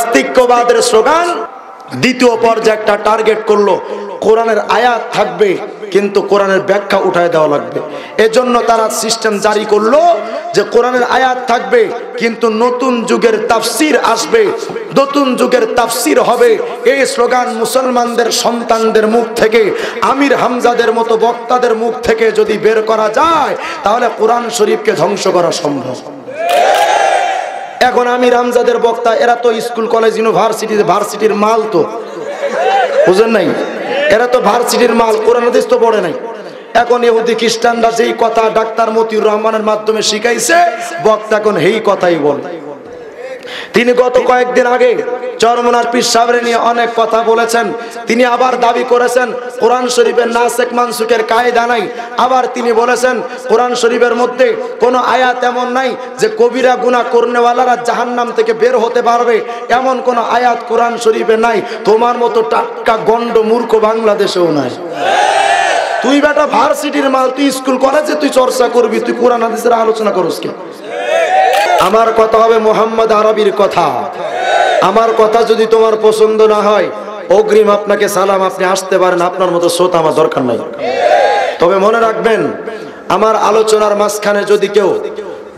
নাস্তিক্যবাদের slogan. দ্বিতীয় পর্যায়ে একটা টার্গেট করলো, কোরআনের আয়াত থাকবে কিন্তু কোরআনের ব্যাখ্যা উঠায় দেওয়া লাগবে। এজন্য তারা সিস্টেম জারি করলো যে কোরআনের আয়াত থাকবে কিন্তু নতুন যুগের তাফসির আসবে, নতুন যুগের তাফসির হবে। এই স্লোগান মুসলমানদের সন্তানদের মুখ থেকে, আমির হামজাদের মতো বক্তাদের মুখ থেকে যদি বের করা যায় তাহলে কোরআন শরীফকে ধ্বংস করা সম্ভব। এখন আমির হামজাদের বক্তা এরা তো স্কুল কলেজ ইউনিভার্সিটিতে ভার্সিটির মাল, তো বুঝেন নাই, এরা তো ভার্সিটির মাল, কোরআন হাদিস তো পড়ে নাই। এখন ইহুদি খ্রিস্টানরা যেই কথা ডাক্তার মতিউর রহমানের মাধ্যমে শিখাইছে, বক্তা এখন এই কথাই বলে। তিনি গত কয়েকদিন আগে চরমনার পীর সাহেবরে নিয়ে অনেক কথা বলেছেন। তিনি আবার দাবি করেছেন কোরআন শরীফের নাসেখ মানসুখের কায়দা নাই। আবার তিনি বলেছেন কোরআন শরীফের মধ্যে কোনো আয়াত এমন নাই যে কবিরা গুনাহ করনেওয়ালারা জাহান্নাম থেকে বের হতে পারবে, এমন কোন আয়াত কোরআন শরীফে নাই। তোমার মতো টাটকা গন্ড মূর্খ বাংলাদেশেও নাই। তুই বেটা ভার্সিটির মাল, তুই স্কুল কলেজে তুই চর্চা করবি, তুই কোরআন হাদিসের আলোচনা করস কি? আমার কথা হবে মুহাম্মদ আরবির কথা। আমার কথা যদি তোমার পছন্দ না হয় অগ্রিম আপনাকে সালাম, আপনি আসতে পারেন, আপনার মতো শ্রোতা আমার দরকার নাই। তবে মনে রাখবেন, আমার আলোচনার মাঝখানে যদি কেউ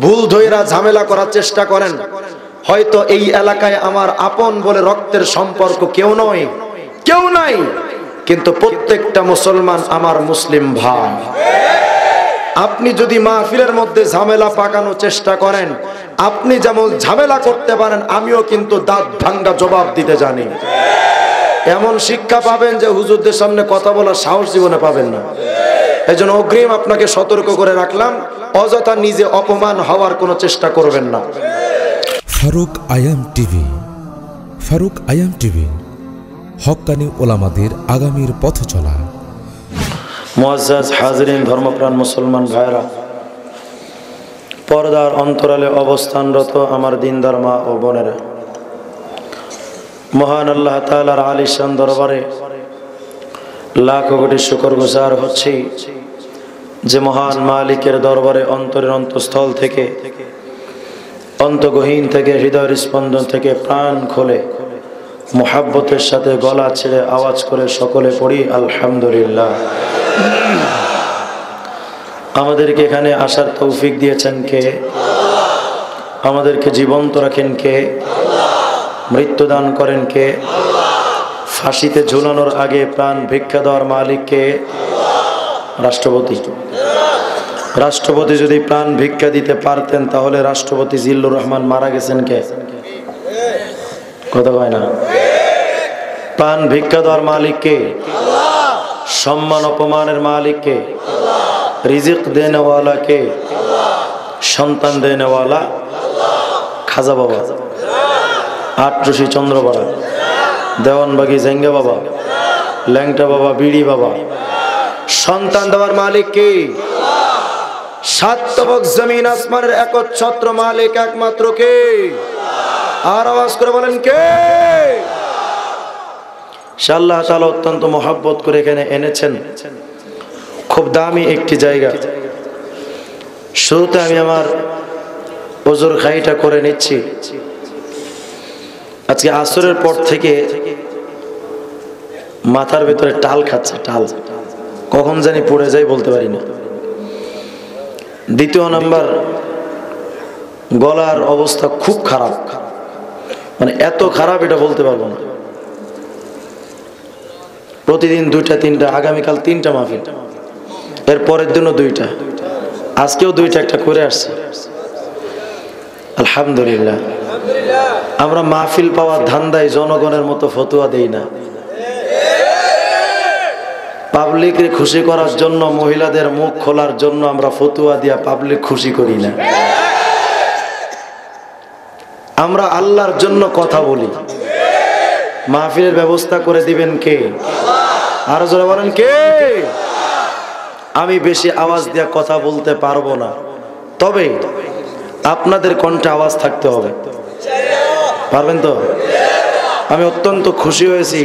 ভুল ধইরা ঝামেলা করার চেষ্টা করেন, হয়তো এই এলাকায় আমার আপন বলে রক্তের সম্পর্ক কেউ নয়, কেউ নাই, কিন্তু প্রত্যেকটা মুসলমান আমার মুসলিম ভাই। আপনি যদি মাহফিলের মধ্যে ঝামেলা পাকানোর চেষ্টা করেন, আপনি যেমন ঝামেলা করতে পারেন, আমিও কিন্তু দাঁত ভাঙ্গা জবাব দিতে জানি। এমন শিক্ষা পাবেন যে হুজুরদের সামনে কথা বলার সাহস জীবনে পাবেন না। এজন্য অগ্রিম আপনাকে সতর্ক করে রাখলাম, অযথা নিজে অপমান হওয়ার কোনো চেষ্টা করবেন না। ফারুক আয়াম টিভি, ফারুক আয়াম টিভি, হক্কানি ওলামাদের আগামীর পথ চলা। মুআজ্জাজ হাজিরিন, ধর্মপ্রাণ মুসলমান ভাইরা, পর্দার অন্তরালে অবস্থানরত আমার দিনদার মা ও বোনেরা, মহান আল্লাহ তাআলার আলিশান দরবারে লাখ কোটি শুকর গুজার হচ্ছি যে মহান মালিকের দরবারে অন্তরের অন্তঃস্থল থেকে, অন্তগহীন থেকে, হৃদয়ের স্পন্দন থেকে প্রাণ খোলে মুহাব্বতের সাথে গলা ছেড়ে আওয়াজ করে সকলে পড়ি আলহামদুলিল্লাহ। আমাদেরকে এখানে আসার তৌফিক দিয়েছেন কে? আমাদেরকে জীবন্ত রাখেন কে? মৃত্যু দান করেন কে? ফাঁসিতে ঝুলানোর আগে প্রাণ ভিক্ষা দেওয়ার মালিক কে? রাষ্ট্রপতি। রাষ্ট্রপতি যদি প্রাণ ভিক্ষা দিতে পারতেন তাহলে রাষ্ট্রপতি জিল্লুর রহমান মারা গেছেন কে? কথা কয় না। প্রাণ ভিক্ষা দেওয়ার মালিক কে? সম্মান অপমানের মালিক কে? রিজিক দেনেওয়ালা কে? সন্তান দেনেওয়ালা খাজা বাবা, আটরশি চন্দ্রপাড়া, দেওয়ানবাগি জেঙ্গা বাবা, ল্যাংটা বাবা, বিড়ি বাবা। সন্তান দেওয়ার মালিক কে? সাত তবক জমিন আসমানের একচ্ছত্র মালিক একমাত্র কে? আর আওয়াজ করে বলেন কে? আল্লাহ তাআলা অত্যন্ত মহব্বত করে এখানে এনেছেন, খুব দামি একটি জায়গা। শুরুতে আমি আমার ওজোর খাইটা করে নিচ্ছি। আজকে আসরের পর থেকে মাথার ভিতরে টাল খাচ্ছে, টাল কখন জানি পড়ে যাই বলতে পারি না। দ্বিতীয় নাম্বার, গলার অবস্থা খুব খারাপ, মানে এত খারাপ এটা বলতে পারবো না। প্রতিদিন দুইটা তিনটা, আগামীকাল তিনটা মাহফিল, এর পরের দিনও দুইটা, আজকেও দুইটা একটা করে আসছে। আলহামদুলিল্লাহ। আমরা মাহফিল পাওয়ার ধান্দায় জনগণের মতো ফতুয়া দেই না। পাবলিককে খুশি করার জন্য, মহিলাদের মুখ খোলার জন্য আমরা ফতুয়া দিয়া পাবলিক খুশি করি না। আমরা আল্লাহর জন্য কথা বলি। মাহফিলের ব্যবস্থা করে দিবেন কে? আরো জোরে বলেন কে? আমি বেশি আওয়াজ দিয়ে কথা বলতে পারবো না, তবে আপনাদের কণ্ঠে আওয়াজ থাকতে হবে। পারবেন তো? আমি অত্যন্ত খুশি হয়েছি,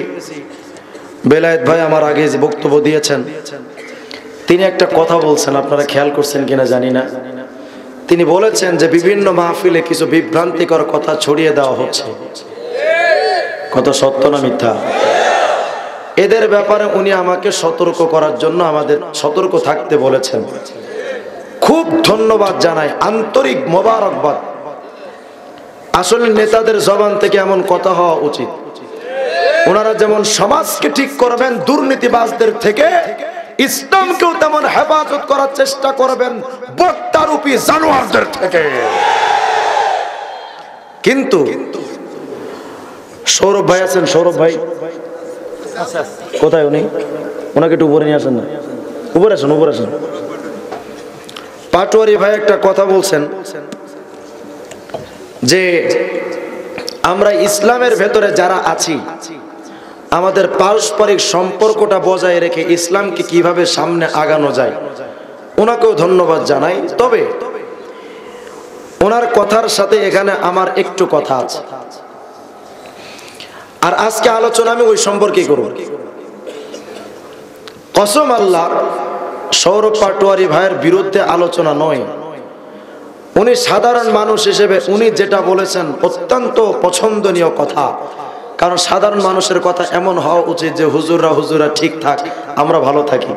বেলায়েত ভাই আমার আগে যে বক্তব্য দিয়েছেন, তিনি একটা কথা বলছেন, আপনারা খেয়াল করছেন কিনা জানি না। তিনি বলেছেন যে বিভিন্ন মাহফিলে কিছু বিভ্রান্তিকর কথা ছড়িয়ে দেওয়া হচ্ছে। কত সত্য না মিথ্যা? এদের ব্যাপারে উনি আমাকে সতর্ক করার জন্য আমাদের সতর্ক থাকতে বলেছেন। খুব ধন্যবাদ জানাই, আন্তরিক মোবারকবাদ। আসলে নেতাদের জবান থেকে এমন কথা হওয়া উচিত। ওনারা যেমন সমাজকে ঠিক করবেন দুর্নীতিবাজদের থেকে, ইসলামকেও তেমন হেফাজত করার চেষ্টা করবেন বক্তারূপী জানোয়ারদের থেকে। কিন্তু সৌরভ ভাই আছেন, সৌরভ ভাই কোথায়? উনি ওনাকে একটু উপরে নিয়ে আসেন না, উপরে আসেন, উপরে আসেন। পাটোয়ারি ভাই একটা কথা বলছেন যে আমরা ইসলামের ভেতরে যারা আছি আমাদের পারস্পরিক সম্পর্কটা বজায় রেখে ইসলামকে কিভাবে সামনে আগানো যায়। ওনাকেও ধন্যবাদ জানাই। তবে ওনার কথার সাথে এখানে আমার একটু কথা আছে, আর আজকে আলোচনা আমি ওই সম্পর্কে করব। কসম আল্লাহর, সৌরভ পাটোয়ারি ভাইয়ের বিরুদ্ধে আলোচনা নয়। উনি সাধারণ মানুষ হিসেবে উনি যেটা বলেছেন অত্যন্ত পছন্দনীয় কথা। কারণ সাধারণ মানুষের কথা এমন হওয়া উচিত যে হুজুররা ঠিক থাক, আমরা ভালো থাকি।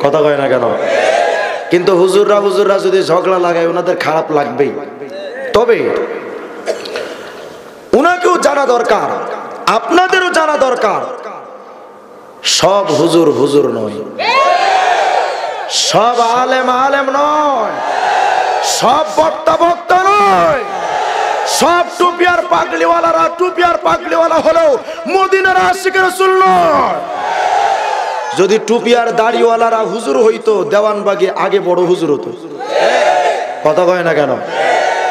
কথা কয় না কেন? কিন্তু হুজুররা যদি ঝগড়া লাগায় ওনাদের খারাপ লাগবেই। তবে উনাকেও জানা দরকার, আপনাদেরও জানা দরকার, সব হুজুর নয়, সব আলেম নয়, সব বক্তা নয়, সব টুপিয়ার পাগলিওয়ালা হলেও মদিনার আশিক রাসূল নয়। যদি টুপিয়ার দাড়িওয়ালারা হুজুর হইতো দেওয়ানবাগি আগে বড় হুজুর হতো। কথা কয় না কেন?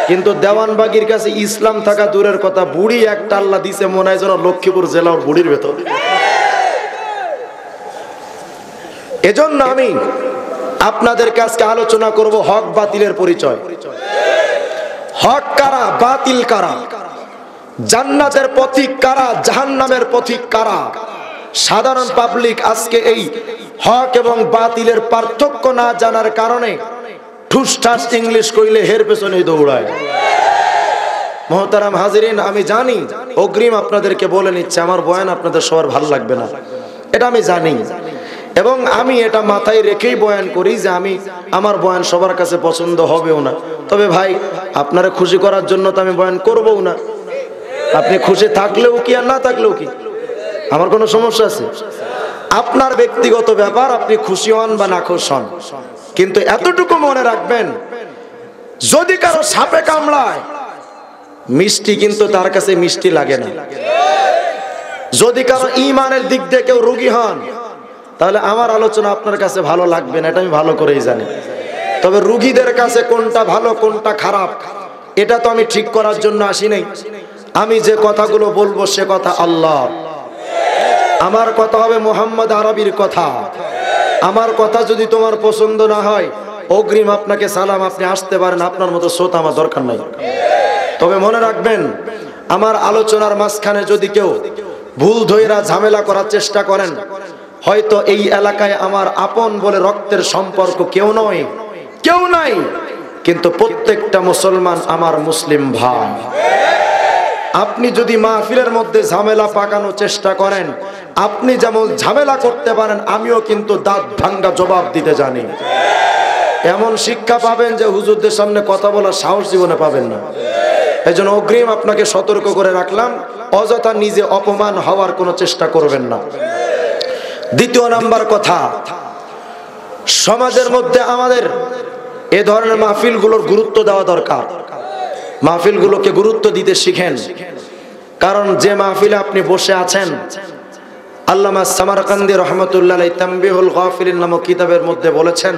কিন্তু দেওয়ানবাগির কাছে ইসলাম থাকা দূরের কথা, বুড়ি একটা আল্লাহ দিছে মনে হয় যেন লক্ষ্মীপুর জেলার বুড়ির ভেতর। এজন্য আমি আপনাদের কাছে আলোচনা করব হক বাতিলের পরিচয়। হক কারা, বাতিল কারা, জান্নাতের পথিক কারা, জাহান্নামের পথিক কারা। সাধারণ পাবলিক আজকে এই হক এবং বাতিলের পার্থক্য না জানার কারণে ঠুসঠাস ইংলিশ কইলে হের পেছনে দৌড়ায়। মোহতারাম হাজিরিন, আমি জানি, অগ্রিম আপনাদেরকে বলে নিচ্ছে আমার বয়ান আপনাদের সবার ভালো লাগবে না, এটা আমি জানি। এবং আমি এটা মাথায় রেখেই বয়ান করি যে আমার বয়ান সবার কাছে পছন্দ হবেও না। তবে ভাই, আপনারা খুশি করার জন্য তো আমি বয়ান করবও না। আপনি খুশি থাকলেও কি আর না থাকলেও কি, আমার কোনো সমস্যা আছে? আপনার ব্যক্তিগত ব্যাপার, আপনি খুশি হন বা না খুশি হন। কিন্তু এতটুকু মনে রাখবেন, যদি কারো সাপে কামড়ায় মিষ্টি কিন্তু তার কাছে মিষ্টি লাগে না। যদি কারো ঈমানের দিক দিয়ে কেউ রোগী হন তাহলে আমার আলোচনা আপনার কাছে ভালো লাগবে না, এটা আমি ভালো করেই জানি। তবে রোগীদের কাছে কোনটা ভালো কোনটা খারাপ এটা তো আমি ঠিক করার জন্য আসি নাই। আমি যে কথাগুলো বলবো সে কথা আল্লাহ, আমার কথা হবে মোহাম্মদ আরবির কথা। আমার কথা যদি তোমার পছন্দ না হয় অগ্রিম আপনাকে সালাম, আপনি আসতে পারেন, আপনার মতো শ্রোতা আমার দরকার নাই। তবে মনে রাখবেন, আমার আলোচনার মাঝখানে যদি কেউ ভুল ধইরা ঝামেলা করার চেষ্টা করেন, হয়তো এই এলাকায় আমার আপন বলে রক্তের সম্পর্ক কেউ নাই, কিন্তু প্রত্যেকটা মুসলমান আমার মুসলিম ভাই। আপনি যদি মাহফিলের মধ্যে ঝামেলা পাকানোর চেষ্টা করেন, আপনি যেমন ঝামেলা করতে পারেন, আমিও কিন্তু দাঁত ভাঙ্গা জবাব দিতে জানি। এমন শিক্ষা পাবেন যে হুজুরদের সামনে কথা বলার সাহস জীবনে পাবেন না। এই জন্য অগ্রিম আপনাকে সতর্ক করে রাখলাম, অযথা নিজে অপমান হওয়ার কোনো চেষ্টা করবেন না। দ্বিতীয় নাম্বার কথা, সমাজের মধ্যে আমাদের এ ধরনের মাহফিলগুলোর গুরুত্ব দেওয়া দরকার। মাহফিলগুলোকে গুরুত্ব দিতে শিখেন। কারণ যে মাহফিলে আপনি বসে আছেন, আল্লামা সামারকান্দি রহমতুল্লাহ আলাইহি তানবিহুল গাফিলিন নামক কিতাবের মধ্যে বলেছেন,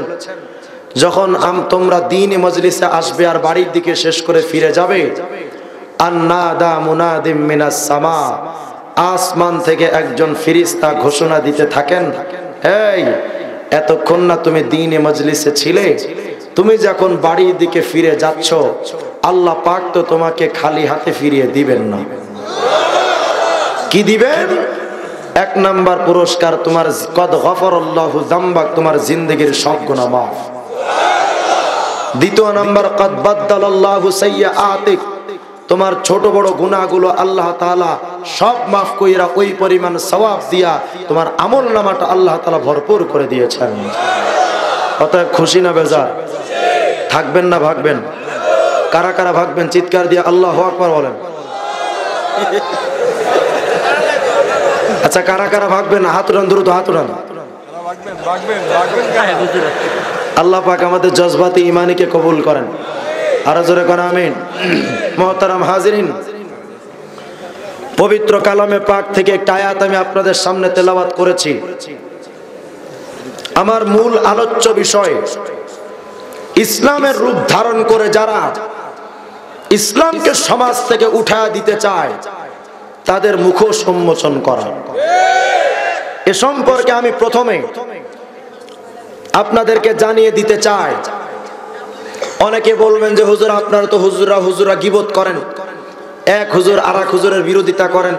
যখন তোমরা দ্বীনি মজলিসে আসবে আর বাড়ির দিকে শেষ করে ফিরে যাবে, আন্নাদা মুনাদিম মিনাস সামা, আসমান থেকে একজন ফেরেশতা ঘোষণা দিতে থাকেন, এই এতক্ষণ না তুমি দ্বীনি মজলিসে ছিলে, তুমি যখন বাড়ির দিকে ফিরে যাচ্ছ আল্লাহ পাক তো তোমাকে খালি হাতে ফিরিয়ে দিবেন না। কি দিবেন? এক নাম্বার পুরস্কার তোমার কদ গফরাল্লাহু যামবাক, তোমার জিন্দেগীর সব গুনাহ মাফ। দ্বিতীয় নাম্বার কদ বাদদালাল্লাহু সাইয়্যাতিক, তোমার ছোট বড় গুনাহগুলো আল্লাহ তাআলা সব মাফ কইরা ওই পরিমাণ সওয়াব দিয়া তোমার আমলনামাটা আল্লাহ তাআলা ভরপুর করে দিয়েছেন। অতএব খুশি না বেজার? থাকবেন না ভাগবেন? কারা কারা ভাগবেন চিৎকার দিয়ে আল্লাহু আকবার বলেন। আচ্ছা কারা কারা ভাগবেন হাত উঠান, দ্রুত হাত উঠান। আল্লাহ পাক আমাদের জজবাতি ইমানিকে কবুল করেন। আর জোরে করেন আমিন। মুহতারাম হাজিরিন, পবিত্র কালামে পাক থেকে একটা আয়াত আমি আপনাদের সামনে তেলাওয়াত করেছি। আমার মূল আলোচ্য বিষয় ইসলামের রূপ ধারণ করে যারা ইসলামকে সমাজ থেকে উঠায় দিতে চায় তাদের মুখোশ উন্মোচন করা। এ সম্পর্কে আমি প্রথমে আপনাদেরকে জানিয়ে দিতে চাই। অনেকে বলবেন যে হুজুর আপনারা তো হুজুরা গীবত করেন, এক হুজুর আর এক হুজুরের বিরোধিতা করেন।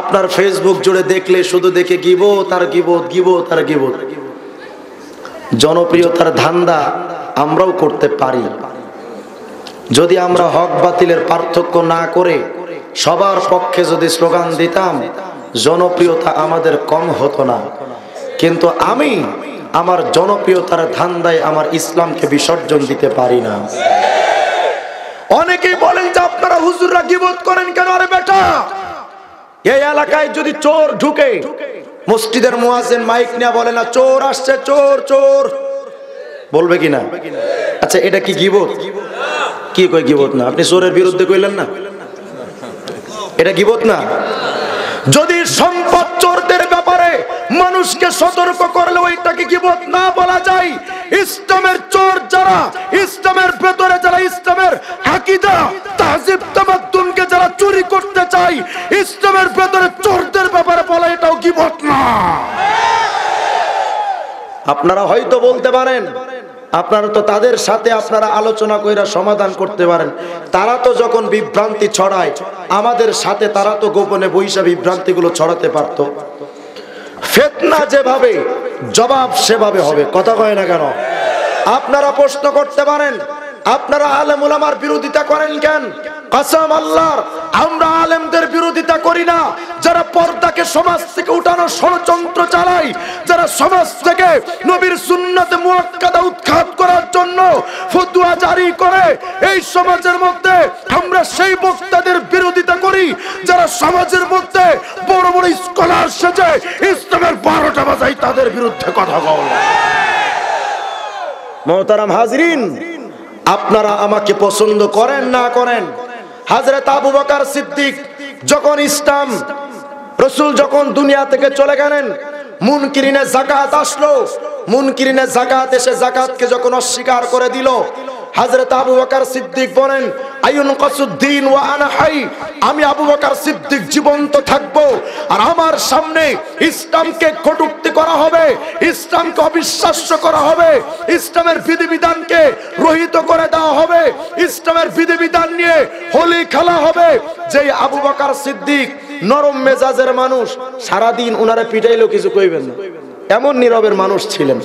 আপনার ফেসবুক জুড়ে দেখলে শুধু দেখে গীবত আর গীবত, গীবত আর গীবত। জনপ্রিয়তার ধান্দা আমরাও করতে পারি যদি আমরা হক বাতিলের পার্থক্য না করে সবার পক্ষে যদি স্লোগান দিতাম, জনপ্রিয়তা আমাদের কম হতো না। কিন্তু আমি আমার জনপ্রিয়তার ধান্দায় আমার ইসলামকে বিসর্জন দিতে পারি না। অনেকেই বলেন যে আপনারা হুজুররা গীবত করেন কেন? আরে বেটা, এই এলাকায় যদি চোর ঢুকে, মসজিদের মুয়াজ্জিন মাইক নিয়ে বলে না চোর আসছে, চোর চোর বলবে কিনা? আচ্ছা এটা কি গীবত? কি কই গীবত না? আপনি চোরের বিরুদ্ধে কইলেন না, এটা গীবত না? যদি সম্পদ চোরদের ব্যাপারে মানুষকে সতর্ক করলে ওইটাকে গীবত না বলা যায়, ইসলামের চোর যারা, ইসলামের ভেতরে যারা ইসলামের আকীদা তাহজিব তামাদ্দুনকে যারা চুরি করতে চায়, ইসলামের ভেতরে চোরদের ব্যাপারে বলা এটাও গীবত না। আপনারা হয়তো বলতে পারেন আপনারা তো তাদের সাথে আপনারা আলোচনা কইরা সমাধান করতে পারেন, তারা তো যখন বিভ্রান্তি ছড়ায় আমাদের সাথে তারা তো গোপনে বৈশা বিভ্রান্তিগুলো ছড়াতে পারত। ফিতনা যেভাবে জবাব সেভাবে হবে, কথা কয় না কেন? আপনারা প্রশ্ন করতে পারেন আপনারা আলেম উলামার বিরোধিতা করেন কেন? কসম আল্লাহর, আমরা আলেমদের বিরোধিতা করি না যারা পর্দাকে সমাজ থেকে উঠানোর ষড়যন্ত্র চালায়, যারা সমাজ থেকে নবীর সুন্নাতে মুআক্কাদা উৎখাত করার জন্য ফতোয়া জারি করে। এই সমাজের মধ্যে আমরা সেই বক্তাদের বিরোধিতা করি যারা সমাজের মধ্যে বড় বড় স্কলার সেজে ইসলামের 12টা বাজায়, তাদের বিরুদ্ধে কথা বলে। মুহতারাম হাজিরিন, আপনারা আমাকে পছন্দ করেন না করেন, হযরত আবু বকর সিদ্দিক যখন ইসলাম রাসূল যখন দুনিয়া থেকে চলে গেলেন, মুনকিরিনে যাকাত আসলো, মুনকিরিনে যাকাত এসে যাকাতকে যখন অস্বীকার করে দিল, হযরত আবু বকর সিদ্দিক বলেন আইয়ুনকাসুদ্দিন ওয়া আনা হাই, আমি আবু বকর সিদ্দিক জীবন্ত থাকব আর আমার সামনে ইসলামকে কটূক্তি করা হবে, ইসলামকে অবিশ্বাস্য করা হবে, ইসলামের বিধিবিধানকে রহিত করে দেওয়া হবে, ইসলামের বিধিবিধান নিয়ে হোলি খেলা হবে। যেই আবু বকর সিদ্দিক নরম মেজাজের মানুষ, সারাদিন উনারে পিটাইলেও কিছু কইবেন না, এমন নীরবের মানুষ ছিলেন।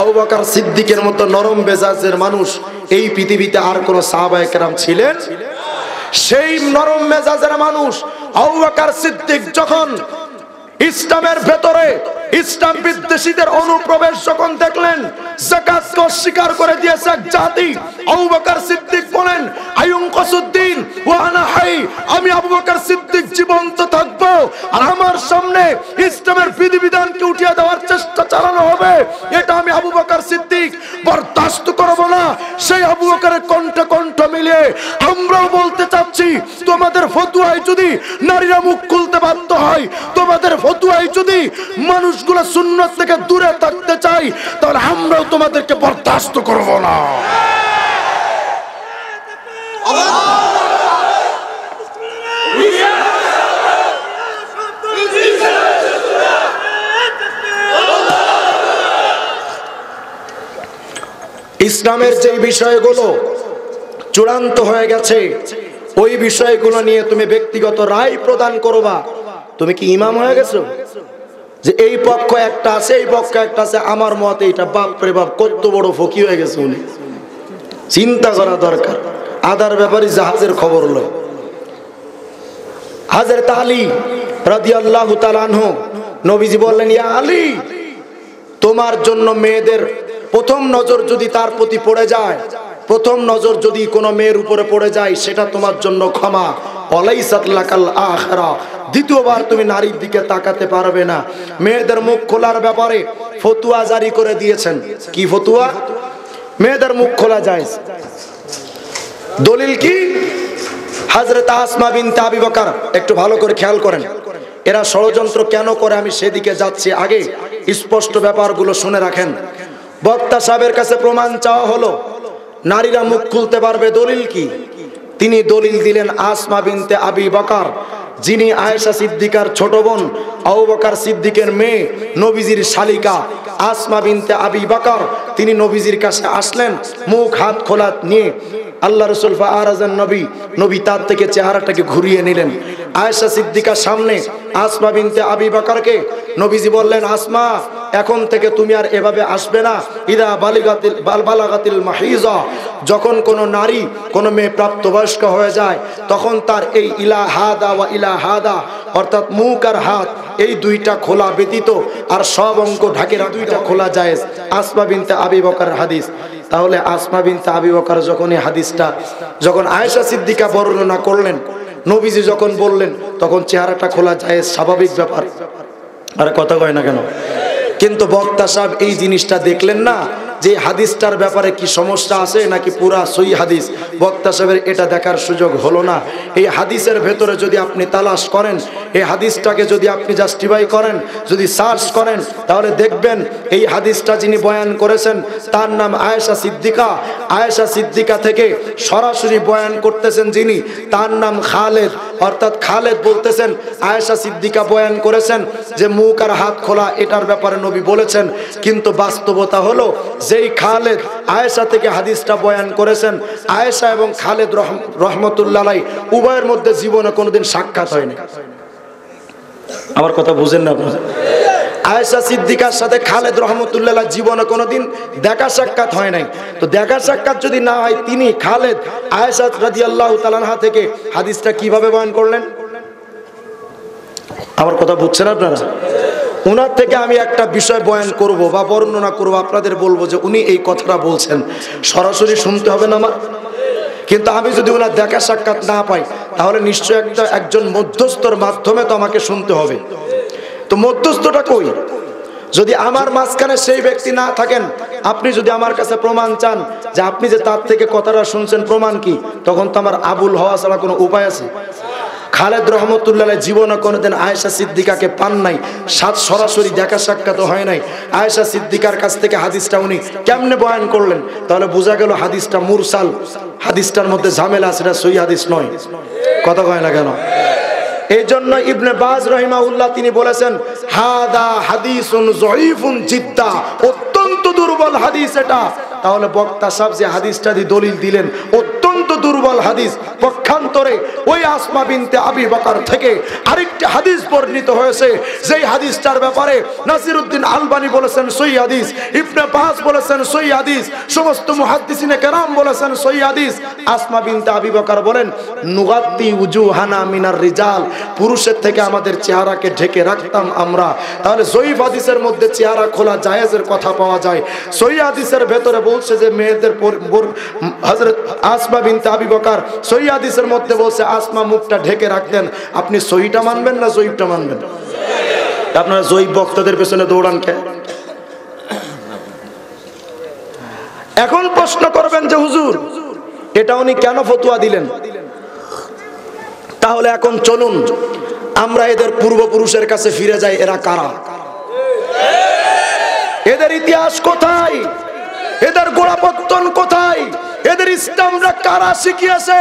আবু বকর সিদ্দিকের মতো নরম মেজাজের মানুষ এই পৃথিবীতে আর কোন সাহাবায়ে কেরাম ছিলেন? সেই নরম মেজাজের মানুষ আবু বকর সিদ্দিক যখন ইসলামের ভেতরে ইসলাম বিদ্বেষীদের অনুপ্রবেশ যখন দেখলেন, যাকাতকে অস্বীকার করে দিয়েছে এক জাতি, আবু বকর সিদ্দিক বলেন আইয়ুনকাসুদ্দিন ওয়া আনা হাই, আমি আবু বকর সিদ্দিক জীবন্ত থাকব আর আমার সামনে ইসলামের বিধিবিধানকে উঠিয়ে দেওয়ার চেষ্টা চালানো হবে, এটা আমি আবু বকর সিদ্দিক বরদাস্ত করব না। সেই আবু বকরের কণ্ঠে কণ্ঠ মিলিয়ে আমরাও বলতে চাচ্ছি, তোমাদের ফতোয়ায় যদি নারীরা মুখ খুলতে বাধ্য হয়, তোমাদের ফতোয়ায় যদি মানুষগুলো সুন্নাত থেকে দূরে থাকতে চাই, তাহলে আমরাও তোমাদেরকে বরদাস্ত করব না। ইসলামের যে বিষয়গুলো চূড়ান্ত হয়ে গেছে, ওই বিষয়গুলো নিয়ে তুমি ব্যক্তিগত রায় প্রদান করবা। তুমি কি ইমাম হয়ে গেছো যে এই পক্ষ একটা আছে এই পক্ষ একটা আছে, আমার মতে এটা? বাপ রে বাপ, কত বড় ফকি হয়ে গেছে উনি। চিন্তা করা দরকার। আদার ব্যাপারে জাহাজের খবর লয়। হযরত আলী রাদিয়াল্লাহু তাআলা আনহু নবীজি বললেন, ইয়া আলী, তোমার জন্য মেয়েদের প্রথম নজর যদি তার প্রতি পড়ে যায়, প্রথম নজর যদি কোনো মেয়ের উপরে পড়ে যায়, সেটা তোমার জন্য ক্ষমা। ওয়ালাইসাত লাকাল আখিরা, দ্বিতীয়বার তুমি নারীর দিকে তাকাতে পারবে না। মেয়েদের মুখ খোলার ব্যাপারে ফতোয়া জারি করে দিয়েছেন। কি ফতোয়া? মেয়েদের মুখ খোলা যায়। দলিল কি? হযরত আসমা বিনতে আবি বকর, একটু ভালো করে খেয়াল করেন, এরা ষড়যন্ত্র কেন করে আমি সেদিকে যাচ্ছি, আগে স্পষ্ট ব্যাপারগুলো শুনে রাখেন। বক্তা সাহেবের কাছে প্রমাণ চাওয়া হলো নারীরা মুখ খুলতে পারবে, দলিল কি? তিনি দলিল দিলেন আসমা বিনতে আবি বকর, যিনি আয়েশা সিদ্দিকার ছোট বোন, আবু বকর সিদ্দিকের মেয়ে, নবীজির শালিকা আসমা বিনতে আবি বকর, তিনি নবীজির কাছে আসলেন মুখ হাত খোলা নিয়ে। আল্লাহ রাসূল ফাআরাজান নবী তার থেকে চেহারাটাকে ঘুরিয়ে নিলেন। আয়েশা সিদ্দিকার সামনে আসমা বিনতে আবি বকরকে নবীজি বললেন, আসমা, এখন থেকে তুমি আর এভাবে আসবে না। ইদা বালাগাতিল মাহিজা, যখন কোনো নারী, কোনো মেয়ে প্রাপ্তবয়স্ক হয়ে যায়, তখন তার এই ইলা হাদা ওয়া ইলা হাদা, অর্থাৎ মুখ আর হাত, এই দুইটা খোলা ব্যতীত আর সব অঙ্গ ঢাকে দুইটা খোলা জায়েজ। আসমা বিনতে আবি বকরের হাদিস। তাহলে আসমা বিনতে আবি বকর যখন এই হাদিসটা যখন আয়েশা সিদ্দিকা বর্ণনা করলেন, নবীজি যখন বললেন, তখন চেহারাটা খোলা জায়েজ, স্বাভাবিক ব্যাপার। আরে কথা কয় না কেন? কিন্তু বক্তা সাহেব এই জিনিসটা দেখলেন না যে হাদিসটার ব্যাপারে কি সমস্যা আছে নাকি পুরা সহি হাদিস। বক্তা সাহেবের এটা দেখার সুযোগ হলো না। এই হাদিসের ভেতরে যদি আপনি তালাশ করেন, এই হাদিসটাকে যদি আপনি জাস্টিফাই করেন, যদি সার্চ করেন, তাহলে দেখবেন এই হাদিসটা যিনি বয়ান করেছেন তার নাম আয়েশা সিদ্দিকা। আয়েশা সিদ্দিকা থেকে সরাসরি বয়ান করতেছেন যিনি, তার নাম খালেদ, অর্থাৎ খালেদ বলতেছেন আয়েশা সিদ্দিকা বয়ান করেছেন যে মুখ আর হাত খোলা, এটার ব্যাপারে নবী বলেছেন। কিন্তু বাস্তবতা হলো যেই খালেদ আয়েশা থেকে হাদিসটা বয়ান করেছেন, আয়েশা এবং খালেদ রহমতুল্লাহ আলাইহি উভয়ের মধ্যে জীবনে কোনোদিন সাক্ষাৎ হয়নি। আমার কথা বুঝেন না আপনারা? আয়েশা সিদ্দিকার সাথে খালেদ রহমতুল্লাহ আলাইহি জীবনে কোনোদিন দেখা সাক্ষাৎ হয় নাই। তো দেখা সাক্ষাৎ যদি না হয়, তিনি খালেদ আয়েশা রাদিয়াল্লাহু তাআলা আনহা থেকে হাদিসটা কিভাবে বয়ান করলেন? আমার কথা বুঝছেন আপনারা? উনার থেকে আমি একটা বিষয় বয়ান করব বা বর্ণনা করব, আপনাদের বলবো যে উনি এই কথাটা বলছেন, সরাসরি শুনতে হবে না আমার। কিন্তু আমি যদি ওনার দেখা সাক্ষাৎ না পাই, তাহলে নিশ্চয় একজন মধ্যস্থর মাধ্যমে তো আমাকে শুনতে হবে। তো মধ্যস্থটা কই? যদি আমার মাঝখানে সেই ব্যক্তি না থাকেন, আপনি যদি আমার কাছে প্রমাণ চান যে আপনি যে তার থেকে কথাটা শুনছেন, প্রমাণ কি, তখন তো আমার আবুল হওয়া ছাড়া কোনো উপায় আছে? খালেদ রহমতুল্লাহ জীবনে কোনোদিন আয়েশা সিদ্দিকাকে পান নাই, সরাসরি দেখা সাক্ষাৎ হয় নাই। আয়েশা সিদ্দিকার কাছ থেকে হাদিসটা উনি কেমনে বয়ান করলেন? তাহলে বোঝা গেল হাদিসটা মুরসাল, হাদিসটার মধ্যে ঝামেলা, সেটা সহি হাদিস নয়। কথা কয় না কেন? এই জন্য ইবনে বাজ রাহিমাহুল্লাহ তিনি বলেছেন, হাদা হাদিসুন যঈফুন জিদ্দা, অত্যন্ত দুর্বল হাদিস এটা। তাহলে বক্তা সাহেব যে হাদিসটা দিয়ে দলিল দিলেন, অত্যন্ত দুর্বল হাদিস। পক্ষান্তরে ওই আসমা বিনতে আবি বকর থেকে আরেকটি হাদিস বর্ণিত হয়েছে, যেই হাদিসটার ব্যাপারে নাসিরউদ্দিন আলবানী বলেছেন সহিহ হাদিস, ইবনে বাজ বলেছেন সহিহ হাদিস, সমস্ত মুহাদ্দিসিনে কেরাম বলেছেন সহিহ হাদিস। আসমা বিনতে আবি বকর বলেন, নুগাত্তি উজুহানা মিনার রিজাল, পুরুষের থেকে আমাদের চেহারাকে ঢেকে রাখতাম আমরা। তাহলে সহিহ হাদিসের মধ্যে চেহারা খোলা জায়েজের কথা পাওয়া যায়। সহিহ হাদিসের ভেতরে বলছে যে মেয়েদের হযরত আসমা বিনতে আবি বকর সহিহ হাদিসের মধ্যে বলছে আসমা মুখটা ঢেকে রাখতেন। আপনি সহিহটা মানবেন না জয়ীফটা মানবেন? আপনারা জয়ীফ বক্তাদের পেছনে দৌড়ান কেন? এখন প্রশ্ন করবেন যে হুজুর এটা উনি কেন ফতোয়া দিলেন? তাহলে এখন চলুন আমরা এদের পূর্বপুরুষের কাছে ফিরে যাই। এরা কারা? এদের ইতিহাস কোথায়? এদের গোড়াপত্তন কোথায়? এদের ইসলামরা কারা শিখিয়েছে?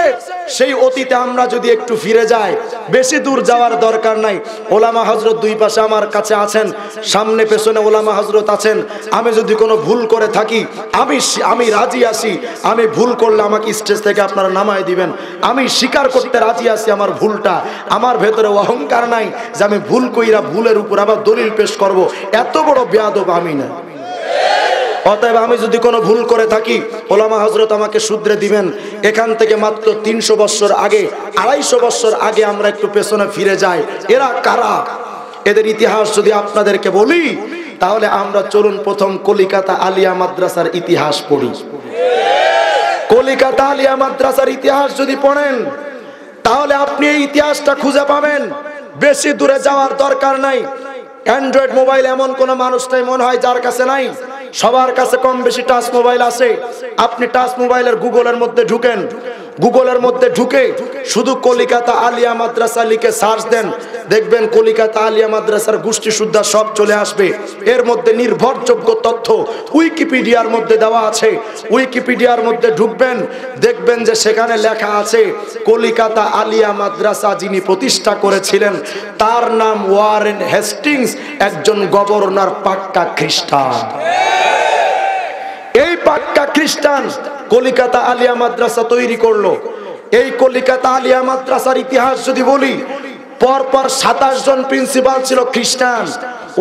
সেই অতীতে আমরা যদি একটু ফিরে যাই, বেশি দূর যাওয়ার দরকার নাই। ওলামা হযরত দুই পাশে আমার কাছে আছেন, সামনে পেছনে ওলামা হযরত আছেন। আমি যদি কোনো ভুল করে থাকি, আমি রাজি আছি। আমি ভুল করলে আমাকে স্টেজ থেকে আপনারা নামায় দিবেন। আমি স্বীকার করতে রাজি আছি আমার ভুলটা। আমার ভেতরে অহংকার নাই যে আমি ভুল কইরা ভুলের উপর আবার দলিল পেশ করব। এত বড় বেয়াদব আমি না। অতএব আমি যদি কোনো ভুল করে থাকি ওলামা হযরত আমাকে শুধরে দিবেন। এখান থেকে মাত্র 300 বছর আগে, 250 বছর আগে আমরা একটু পেছনে ফিরে যাই। এরা কারা, এদের ইতিহাস যদি আপনাদেরকে বলি তাহলে আমরা চলুন প্রথম কলিকাতা আলিয়া মাদ্রাসার ইতিহাস পড়ি। কলিকাতা আলিয়া মাদ্রাসার ইতিহাস যদি পড়েন তাহলে আপনি এই ইতিহাসটা খুঁজে পাবেন। বেশি দূরে যাওয়ার দরকার নাই। অ্যান্ড্রয়েড মোবাইল এমন কোন মানুষ নাই মনে হয় যার কাছে নাই। সবার কাছে কম বেশি টাচ মোবাইল আছে। আপনি টাচ মোবাইলের গুগলের মধ্যে ঢুকেন, গুগলের মধ্যে ঢুকে শুধু কলিকাতা আলিয়া মাদ্রাসা লিখে সার্চ দেন, দেখবেন কলিকাতা আলিয়া মাদ্রাসার গোষ্ঠী সুদ্ধা সব চলে আসবে। এর মধ্যে নির্ভরযোগ্য তথ্য উইকিপিডিয়ার মধ্যে দেওয়া আছে। উইকিপিডিয়ার মধ্যে ঢুকবেন, দেখবেন যে সেখানে লেখা আছে কলিকাতা আলিয়া মাদ্রাসা যিনি প্রতিষ্ঠা করেছিলেন তার নাম ওয়ারেন হেস্টিংস, একজন গভর্নর পাক্কা খ্রিস্টান। এই পাক্কা খ্রিস্টান কলিকাতা আলিয়া মাদ্রাসা তৈরি করলো। এই কলিকাতা আলিয়া মাদ্রাসার ইতিহাস যদি বলি, পরপর 27 জন প্রিন্সিপাল ছিল খ্রিস্টান।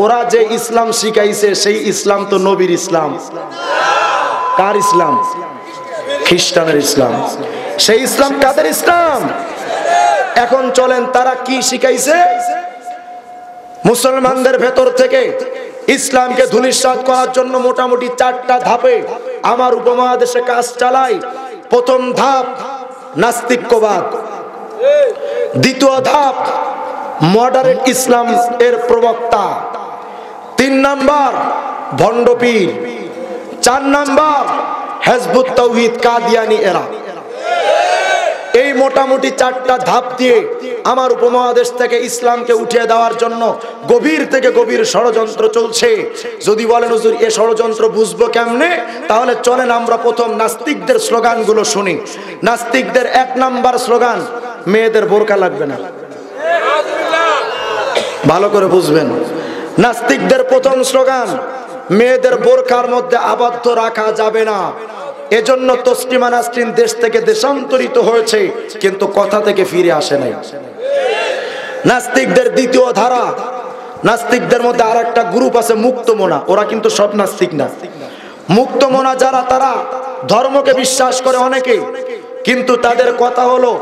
ওরা যে ইসলাম শিখাইছে সেই ইসলাম তো নবীর ইসলাম। কার ইসলাম? খ্রিস্টানের ইসলাম। সেই ইসলাম কাদের ইসলাম? এখন চলেন তারা কি শিখাইছে। মুসলমানদের ভেতর থেকে ইসলামকে ধূলিসাৎ করার জন্য মোটামুটি 4টা ধাপে আমার উপমহাদেশে কাজ চালায়। প্রথম ধাপ নাস্তিক্যবাদ, দ্বিতীয় ধাপ মডারেট ইসলাম এর প্রবক্তা, 3 নাম্বার ভণ্ডপীর, 4 নাম্বার হিজবুত তাওহীদ কাদিয়ানি এরা। এই মোটামুটি 4টা ধাপ দিয়ে আমার উপমহাদেশ থেকে ইসলামকে উঠিয়ে দেওয়ার জন্য গভীর থেকে গভীর ষড়যন্ত্র চলছে। যদি বলেন হুজুর এই ষড়যন্ত্র বুঝবো কেমনে, তাহলে চলেন আমরা প্রথম নাস্তিকদের স্লোগানগুলো শুনি। নাস্তিকদের 1 নাম্বার স্লোগান, মেয়েদের বোরকা লাগবে না। ভালো করে বুঝবেন, নাস্তিকদের প্রথম স্লোগান মেয়েদের বোরকার মধ্যে আবদ্ধ রাখা যাবে না। এজন্য তসলিমা নাসরিন দেশ থেকে দেশান্তরিত হয়েছে, কিন্তু কথা থেকে ফিরে আসে নাই। নাস্তিকদের দ্বিতীয় ধারা, নাস্তিকদের মধ্যে আরেকটা গ্রুপ আছে মুক্তমনা। ওরা কিন্তু সব নাস্তিক না। মুক্তমনা যারা, তারা ধর্মকে বিশ্বাস করে অনেকে, কিন্তু তাদের কথা হলো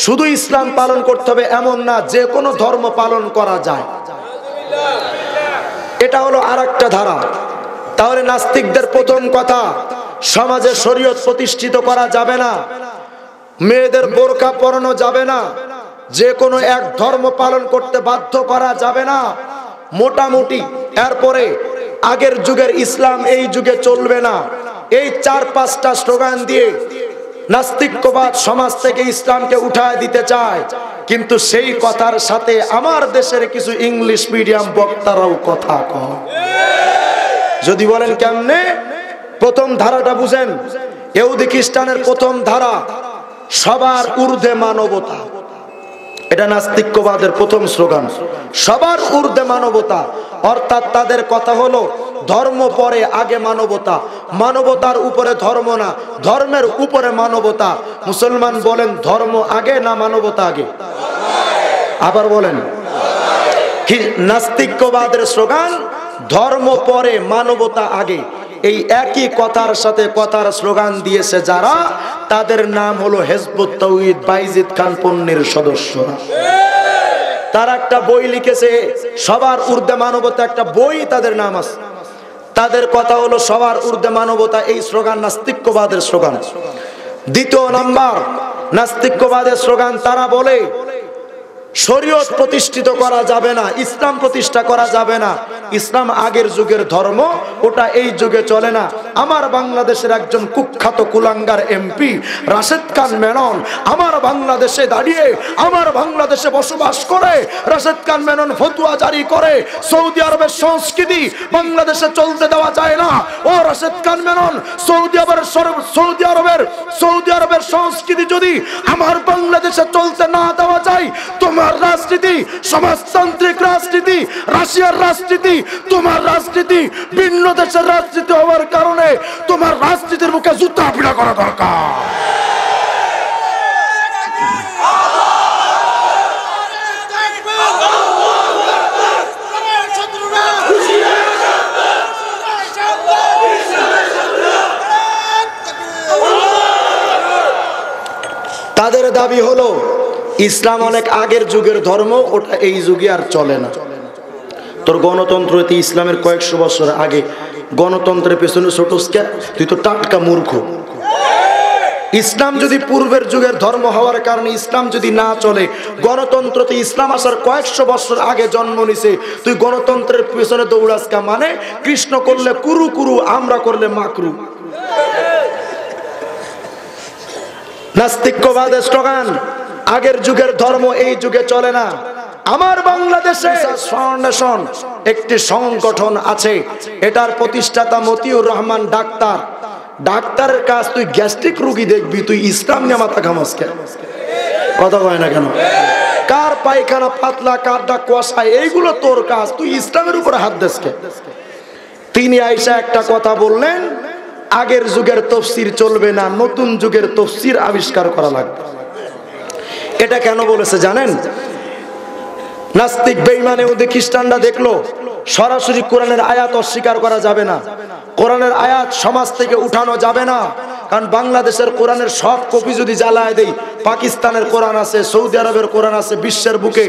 শুধু ইসলাম পালন করতে হবে এমন না, যে কোনো ধর্ম পালন করা যায়। এটা হলো আরেকটা ধারা। তাহলে নাস্তিকদের প্রথম কথা, সমাজে শরীয়ত প্রতিষ্ঠিত করা যাবে না, মেয়েদের বোরকা পরানো যাবে না, যে কোনো এক ধর্ম পালন করতে বাধ্য করা যাবে না। মোটামুটি এরপরে আগের যুগের ইসলাম এই যুগে চলবে না। এই 4-5টা স্লোগান দিয়ে নাস্তিক্যবাদ সমাজ থেকে ইসলামকে উঠায় দিতে চায়। কিন্তু সেই কথার সাথে আমার দেশের কিছু ইংলিশ মিডিয়াম বক্তারাও কথা কয়। যদি বলেন কেমনে, প্রথম ধারাটা বুঝেন। ইহুদি খ্রিস্টানের প্রথম ধারা সবার ঊর্ধ্বে মানবতা। এটা নাস্তিক্যবাদের প্রথম স্লোগান, সবার ঊর্ধ্বে মানবতা। অর্থাৎ তাদের কথা হলো ধর্ম পরে, আগে মানবতা। মানবতার উপরে ধর্ম না, ধর্মের উপরে মানবতা। মুসলমান বলেন ধর্ম আগে না মানবতা আগে? আবার বলেন। নাস্তিক্যবাদের স্লোগান ধর্ম পরে মানবতা আগে। এই একই কথার সাথে কথার স্লোগান দিয়েছে যারা, তাদের নাম হলো হিজবুত তাওহীদ বাইজিদ খান পন্নীর সদস্যরা। তারা একটা বই লিখেছে সবার ঊর্ধ্বে মানবতা, একটা বই তাদের নাম আছে। তাদের কথা হলো সবার ঊর্ধ্বে মানবতা। এই স্লোগান নাস্তিক্যবাদের স্লোগান। দ্বিতীয় নাম্বার নাস্তিক্যবাদের স্লোগান, তারা বলে শরীয়ত প্রতিষ্ঠিত করা যাবে না, ইসলাম প্রতিষ্ঠা করা যাবে না। ইসলাম আগের যুগের ধর্ম, ওটা এই যুগে চলে না। আমার বাংলাদেশের একজন কুখ্যাত কুলাঙ্গার এমপি রাশেদ খান মেনন আমার বাংলাদেশে দাঁড়িয়ে, আমার বাংলাদেশে বসবাস করে রাশেদ খান মেনন ফতোয়া জারি করে সৌদি আরবের সংস্কৃতি বাংলাদেশে চলতে দেওয়া যায় না। ও রাশেদ খান মেনন, সৌদি আরবের সংস্কৃতি যদি আমার বাংলাদেশে চলতে না দেওয়া যায়, তোমার রাজনীতি সমাজতান্ত্রিক রাজনীতি, রাশিয়ার রাজনীতি, তোমার রাজনীতি ভিন্ন দেশের রাজনীতি হওয়ার কারণে তোমার রাজনীতির মুখে জুতা পিটা করা দরকার। তাদের দাবি হলো ইসলাম অনেক আগের যুগের ধর্ম, ওটা এই যুগে আর চলে না। তোর গণতন্ত্র এতে ইসলামের কয়েকশো বছর আগে, গণতন্ত্রের পেছনে ছোটস্কা, তুই তো টাটকা মূর্খ। ইসলাম যদি পূর্বের যুগের ধর্ম হওয়ার কারণে ইসলাম যদি না চলে, গণতন্ত্রতে ইসলাম আসার কয়েকশো বছর আগে জন্ম নিছে, তুই গণতন্ত্রের পেছনে দৌড়াসকা, মানে কৃষ্ণ করলে কুরু কুরু, আমরা করলে মাকরু। নাস্তিক্যবাদের স্লোগান, আগের যুগের ধর্ম এই যুগে চলে না। আমার বাংলাদেশে ফাউন্ডেশন একটি সংগঠন আছে, এটার প্রতিষ্ঠাতা মতিউর রহমান ডাক্তার। ডাক্তারের কাজ তুই গ্যাস্ট্রিক রোগী দেখবি, তুই ইসলাম নিয়ে মাথা ঘামাস কেন? কথা কয় না কেন? কার পায়খানা পাতলা, কারটা কষা, এইগুলো তোর কাজ, তুই ইসলামের উপরে হাত দেস কে? তিনি আইসা একটা কথা বললেন, আগের যুগের তফসির চলবে না, নতুন যুগের তফসির আবিষ্কার করা লাগবে। এটা কেন বলেছে জানেন? নাস্তিক বেঈমান ইহুদি খ্রিস্টানরা দেখলো সরাসরি কোরআনের আয়াত অস্বীকার করা যাবে না, কোরআনের আয়াত সমাজ থেকে উঠানো যাবে না, কারণ বাংলাদেশের কোরআনের সব কপি যদি জ্বালায় দেই, পাকিস্তানের কোরআন আছে, সৌদি আরবের কোরআন আছে, বিশ্বের বুকে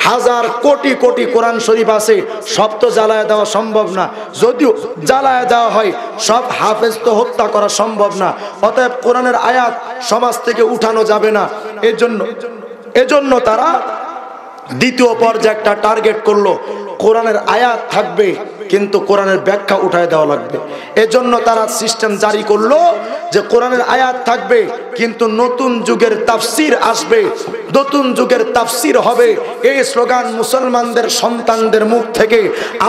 হাজার কোটি কোটি কোরআন শরীফ আছে, সব তো জ্বালায় দেওয়া সম্ভব না। যদিও জ্বালায় দেওয়া হয়, সব হাফেজ তো হত্যা করা সম্ভব না। অতএব কোরআনের আয়াত সমাজ থেকে উঠানো যাবে না। এজন্য তারা দ্বিতীয় পর্যায়ে একটা টার্গেট করলো, কোরআনের আয়াত থাকবে কিন্তু কোরআনের ব্যাখ্যা উঠায় দেওয়া লাগবে। এজন্য তারা সিস্টেম জারি করলো যে কোরআনের আয়াত থাকবে কিন্তু নতুন যুগের তাফসির আসবে, নতুন যুগের তাফসির হবে। এই স্লোগান মুসলমানদের সন্তানদের মুখ থেকে,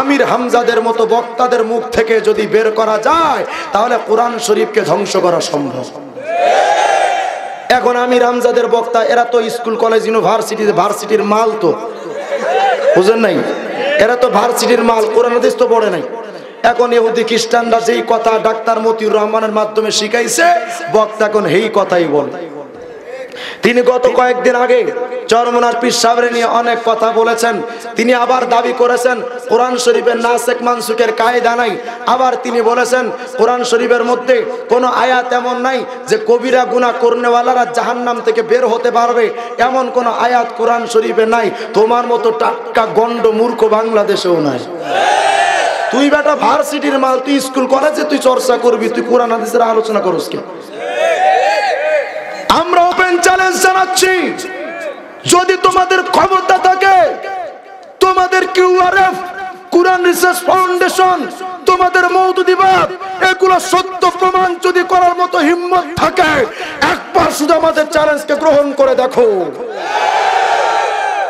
আমির হামজাদের মতো বক্তাদের মুখ থেকে যদি বের করা যায়, তাহলে কোরআন শরীফকে ধ্বংস করা সম্ভব। এখন আমির হামজাদের বক্তা, এরা তো স্কুল কলেজ ইউনিভার্সিটিতে ভার্সিটির মাল, তো বুঝেন নাই? এরা তো ভার্সিটির মাল, কোরআন হাদিস তো পড়ে নাই। এখন ইহুদি খ্রিস্টানরা যেই কথা ডাক্তার মতিউর রহমানের মাধ্যমে শিখাইছে, বক্তা এখন এই কথাই বলে। তিনি গত কয়েকদিন আগে চরমনার পীর সাহেবের নিয়ে অনেক কথা বলেছেন। তিনি আবার দাবি করেছেন কোরআন শরীফের নাসেখ মানসুখের কায়দা নাই। আবার তিনি বলেছেন কোরআন শরীফের মধ্যে কোনো আয়াত এমন নাই যে কবিরা গুনাহ করনেওয়ালারা জাহান্নাম থেকে বের হতে পারবে, এমন কোন আয়াত কোরআন শরীফে নাই। তোমার মতো টাটকা গন্ড মূর্খ বাংলাদেশেও নাই। তুই বেটা ভার্সিটির মাল, তুই স্কুল কলেজে তুই চর্চা করবি, তুই কোরআন হাদিসের আলোচনা করস কি? আমরা ওপেন চ্যালেঞ্জ জানাচ্ছি, যদি তোমাদের ক্ষমতা থাকে, তোমাদের কিউআরএফ, কুরআন রিসার্চ ফাউন্ডেশন, তোমাদের মওদুদিবাদ, এগুলো সত্য প্রমাণ যদি করার মতো হিম্মত থাকে, একবার শুধু আমাদের চ্যালেঞ্জকে গ্রহণ করে দেখো।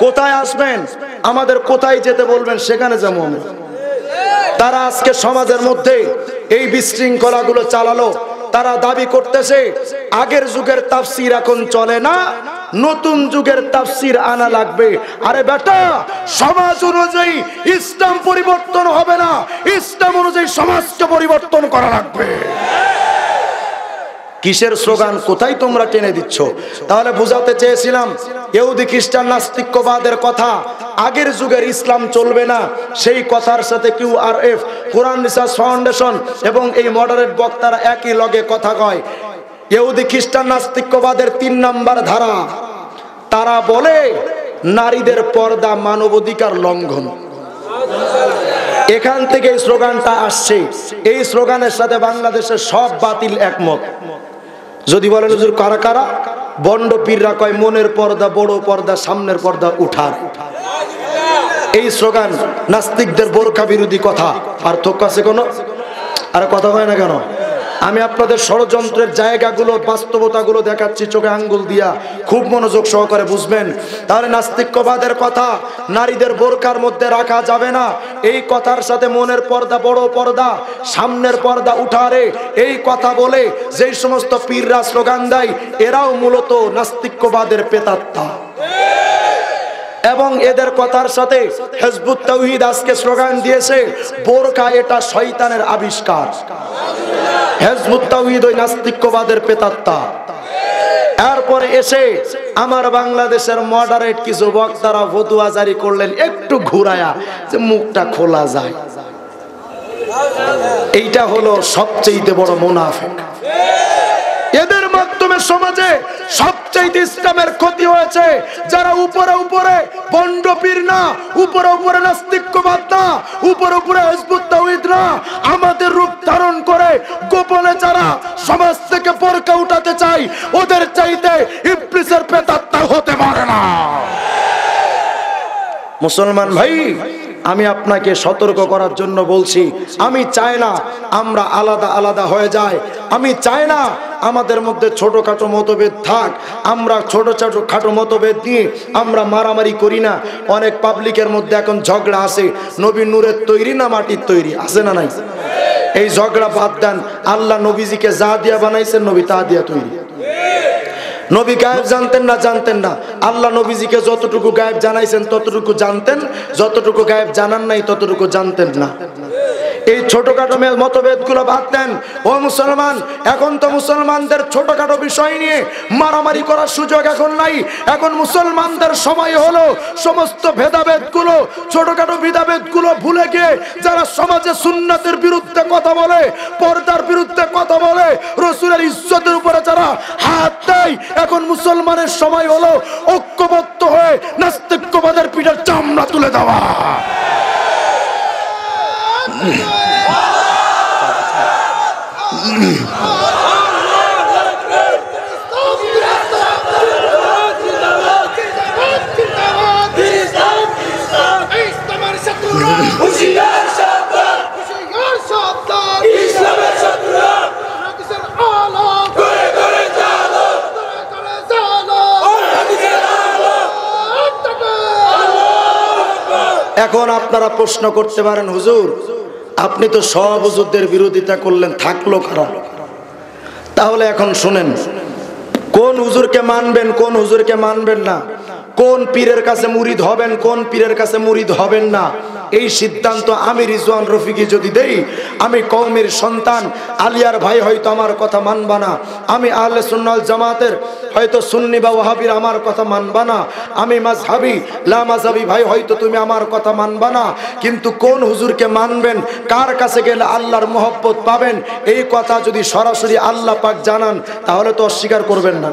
কোথায় আসবেন, আমাদের কোথায় যেতে বলবেন সেখানে যাবো আমরা। তারা আজকে সমাজের মধ্যে এই বিশৃঙ্খলাগুলো চালালো। তারা দাবি করতেছে আগের যুগের তাফসির এখন চলে না, নতুন যুগের তাফসির আনা লাগবে। আরে বেটা, সমাজ অনুযায়ী ইসলাম পরিবর্তন হবে না, ইসলাম অনুযায়ী সমাজকে পরিবর্তন করা লাগবে। কিসের স্লোগান, কোথায় তোমরা টেনে দিচ্ছ? তাহলে বুঝাতে চেয়েছিলাম ইহুদি খ্রিস্টান নাস্তিক্যবাদের কথা, আগের যুগের ইসলাম চলবে না, সেই কথার সাথে কিউআরএফ, কোরআন রিসার্চ ফাউন্ডেশন এবং এই মডারেট বক্তারা একই লগে কথা কয়। ইহুদি খ্রিস্টান নাস্তিক্যবাদের ৩ নাম্বার ধারা, তারা বলে নারীদের পর্দা মানবাধিকার লঙ্ঘন। এখান থেকে এই স্লোগানটা আসছে। এই স্লোগানের সাথে বাংলাদেশের সব বাতিল একমত। যদি বলেন হুজুর কারা কারা, বন্ড পীররা কয় মনের পর্দা বড় পর্দা, সামনের পর্দা উঠার। এই স্লোগান নাস্তিকদের বোরকা বিরোধী কথা। পার্থক্য আছে কোনো? আর কথা হয় না কেন? আমি আপনাদের ষড়যন্ত্রের জায়গাগুলো, বাস্তবতাগুলো দেখাচ্ছি চোখে আঙ্গুল দিয়া, খুব মনোযোগ সহকারে বুঝবেন। তাহলে নাস্তিক্যবাদের কথা নারীদের বোরকার মধ্যে রাখা যাবে না, এই কথার সাথে মনের পর্দা বড় পর্দা, সামনের পর্দা উঠারে, এই কথা বলে যেই সমস্ত পীররা স্লোগান দেয়, এরাও মূলত নাস্তিক্যবাদের প্রেতাত্মা। এবং এদের কথার সাথে হিজবুত তাওহীদ আজকে স্লোগান দিয়েছে বোরকা এটা শয়তানের আবিষ্কার। হিজবুত তাওহীদ ওই নাস্তিক্যবাদের প্রেতাত্মা। এরপরে এসে আমার বাংলাদেশের মডারেট কিছু বক্তারা ফতোয়া জারি করলেন একটু ঘুরায়া, যে মুখটা খোলা যায়। এইটা হলো সবচেয়ে বড় মুনাফিক। এদের মাধ্যমে সমাজে সবচেয়ে ইসলামের ক্ষতি হয়েছে যারা উপরে উপরে বন্ড পীর না, উপরে উপরে নাস্তিক্যবাদ না, উপরে উপরে হিজবুত তাওহীদ না, আমাদের রূপ ধারণ করে গোপনে যারা সমাজ থেকে পরকা উঠাতে চায় ওদের চাইতে ইবলিসের প্রেতাত্মা হতে পারে না। মুসলমান ভাই, আমি আপনাকে সতর্ক করার জন্য বলছি, আমি চাই না আমরা আলাদা আলাদা হয়ে যাই, আমি চাই না আমাদের মধ্যে ছোটখাটো মতভেদ থাক, আমরা ছোট খাটো মতভেদ নিয়ে আমরা মারামারি করি না। অনেক পাবলিকের মধ্যে এখন ঝগড়া আছে, নবী নূরের তৈরি না মাটির তৈরি, আছে না নাই? এই ঝগড়া বাদ দেন, আল্লাহ নবীজিকে যা দিয়া বানাইছেন নবী তা দিয়া তৈরি। নবী গায়েব জানতেন না? জানতেন না। আল্লাহ নবীজিকে যতটুকু গায়েব জানাইছেন ততটুকু জানতেন, যতটুকু গায়েব জানান নাই ততটুকু জানতেন না। এই ছোটখাটো মতভেদ গুলো বাদ দেন। ও মুসলমান, এখন তো মুসলমানদের ছোটখাটো বিষয় নিয়ে মারামারি করার সুযোগ এখন নাই। এখন মুসলমানদের সময় হলো সমস্ত ভেদাভেদ গুলো, ছোটখাটো ভেদাভেদ গুলো ভুলে গিয়ে যারা সমাজে সুন্নাতের বিরুদ্ধে কথা বলে, পর্দার বিরুদ্ধে কথা বলে, রাসূলের ইজ্জতের উপরে যারা হাত দেয়, এখন মুসলমানের সময় হলো ঐক্যবদ্ধ হয়ে নাস্তিক্যবাদের পিঠের চামড়া তুলে দেওয়া। এখন আপনারা প্রশ্ন করতে পারেন, হুজুর আপনি তো সব হুজুরদের বিরোধিতা করলেন, থাকলো কারা? তাহলে এখন শুনেন, কোন হুজুরকে মানবেন, কোন হুজুরকে মানবেন না, কোন পীরের কাছে মুরিদ হবেন, কোন পীরের কাছে মুরিদ হবেন না, এই সিদ্ধান্ত আমি রিজওয়ান রফিকি যদি দেই, আমি কওমের সন্তান, আলিয়ার ভাই হয়তো আমার কথা মানবা না, আমি আহলে সুন্নাত ওয়াল জামাতের হয়তো সুন্নি বা ওয়াহাবির আমার কথা মানবা না, আমি মাযহাবি লা মাযহাবি ভাই হয়তো তুমি আমার কথা মানবা না, কিন্তু কোন হুজুরকে মানবেন, কার কাছে গেলে আল্লাহর মহব্বত পাবেন, এই কথা যদি সরাসরি আল্লাহ পাক জানান তাহলে তো অস্বীকার করবেন না।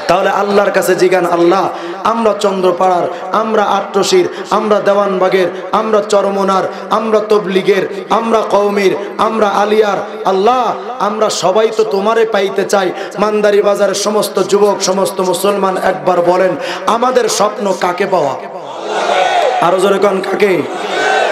তাহলে আল্লাহর কাছে জিজ্ঞান, আল্লাহ আমরা চন্দ্রপাড়ার, আমরা আট্রসির, আমরা দেওয়ানবাগের, আমরা চরমনার, আমরা তবলিগের, আমরা কওমির, আমরা আলিয়ার, আল্লাহ আমরা সবাই তো তোমারে পাইতে চাই। মান্দারি বাজারের সমস্ত যুবক, সমস্ত মুসলমান একবার বলেন, আমাদের স্বপ্ন কাকে পাওয়া? আরো জোরে কোন কাকে?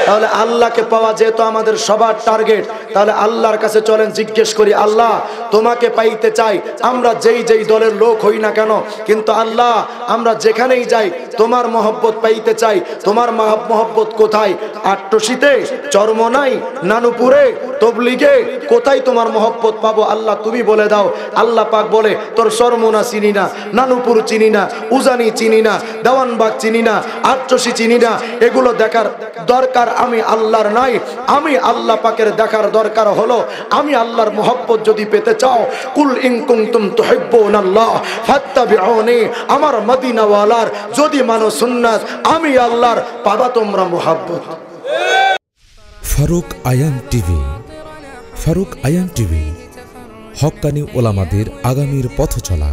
তাহলে আল্লাহকে পাওয়া যেহেতু আমাদের সবার টার্গেট, তাহলে আল্লাহর কাছে চলেন জিজ্ঞেস করি, আল্লাহ তোমাকে পাইতে চাই, আমরা যেই যেই দলের লোক হই না কেন, কিন্তু আল্লাহ আমরা যেখানেই যাই তোমার মহব্বত পাইতে চাই। তোমার মহব্বত কোথায়? আট্রসিতে, চরমনাই, নানুপুরে, তবলিগে, কোথায় তোমার মহব্বত পাবো? আল্লাহ তুমি বলে দাও। আল্লাহ পাক বলে, তোর চরমনা চিনি না, নানুপুর চিনি না, উজানি চিনি না, দেওয়ানবাগ চিনি না, আট্রসি চিনি না, এগুলো দেখার দরকার আমি আল্লাহর নাই। আমি আল্লাহ পাকের দেখার দরকার হলো, আমি আল্লাহর মহব্বত যদি পেতে চাও, কুল ইন কুনতুম তুহিব্বুনাল্লাহ ফাত্তাবিউনি, আমার মদিনাওয়ালার যদি মানো সুন্নাত, আমি আল্লাহর পাবা তোমরা মহব্বত। ফারুক আয়াম টিভি। ফারুক আয়াম টিভি, হক্কানি ওলামাদের আগামীর পথ চলা।